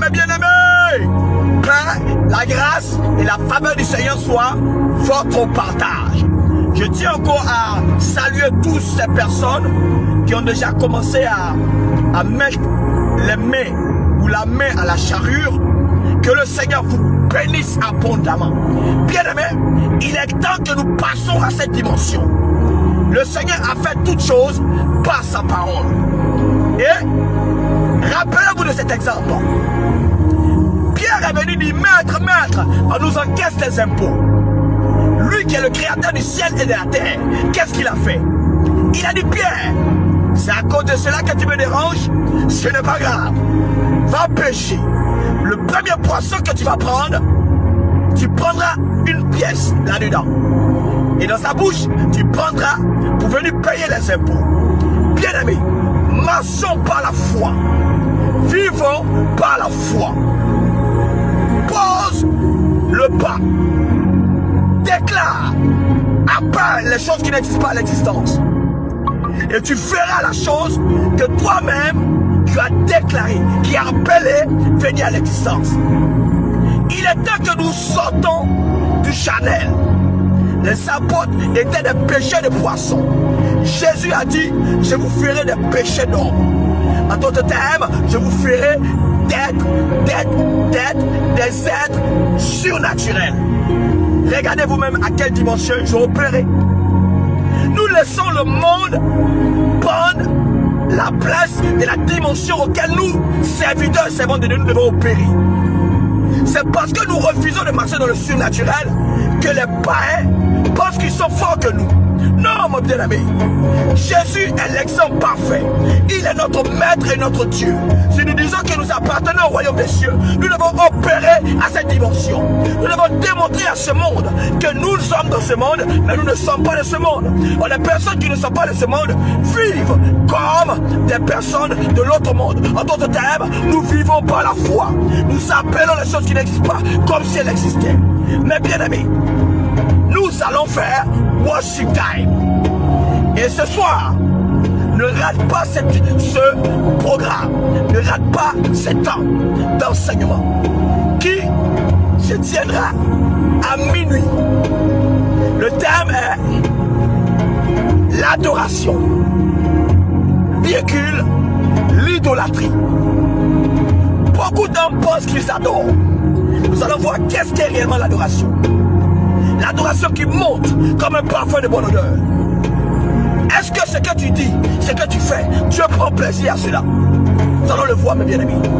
mes bien-aimés. Que la grâce et la faveur du Seigneur soient votre partage. Je tiens encore à saluer tous ces personnes qui ont déjà commencé à mettre les mains ou la main à la charrue. Que le Seigneur vous bénisse abondamment. Bien-aimés, il est temps que nous passions à cette dimension. Le Seigneur a fait toutes choses par sa parole. Et rappelez-vous de cet exemple. Pierre est venu dire, maître, on nous encaisse les impôts. Lui qui est le créateur du ciel et de la terre, qu'est-ce qu'il a fait? Il a dit, Pierre, c'est à cause de cela que tu me déranges? Ce n'est pas grave. Va pêcher. Le premier poisson que tu vas prendre, tu prendras une pièce là-dedans. Et dans sa bouche, tu prendras pour venir payer les impôts. Bien-aimés, marchons par la foi. Vivons par la foi. Pose le pas. Déclare. Appelle les choses qui n'existent pas à l'existence. Et tu feras la chose que toi-même tu as déclaré, qui a appelé venir à l'existence. Il est temps que nous sortons du Chanel. Les apôtres étaient des pêcheurs de poissons. Jésus a dit, je vous ferai des pêcheurs d'hommes. En d'autres termes, je vous ferai d'être des êtres surnaturels. Regardez vous-même à quelle dimension je opérais. Nous laissons le monde prendre la place de la dimension auquel nous, serviteurs et servants de Dieu, nous devons opérer. C'est parce que nous refusons de marcher dans le surnaturel que les païens pensent qu'ils sont forts que nous. Non, mon bien-aimé. Jésus est l'exemple parfait. Il est notre maître et notre Dieu. Si nous disons que nous appartenons au royaume des cieux, nous devons opérer à cette dimension. Nous devons démontrer à ce monde que nous sommes dans ce monde, mais nous ne sommes pas de ce monde. Les personnes qui ne sont pas de ce monde vivent comme des personnes de l'autre monde. En d'autres termes, nous vivons par la foi. Nous appelons les choses qui n'existent pas comme si elles existaient. Mais bien aimés, nous allons faire worship time. Et ce soir, ne rate pas ce programme. Ne rate pas ce temps d'enseignement qui se tiendra à minuit. Le thème est l'adoration, l'idolâtrie. Beaucoup d'hommes pensent qu'ils adorent. Nous allons voir qu'est-ce qu'est réellement l'adoration. L'adoration qui monte comme un parfum de bonne odeur. Est-ce que ce que tu dis, ce que tu fais, Dieu prend plaisir à cela? Nous allons le voir, mes bien-amis.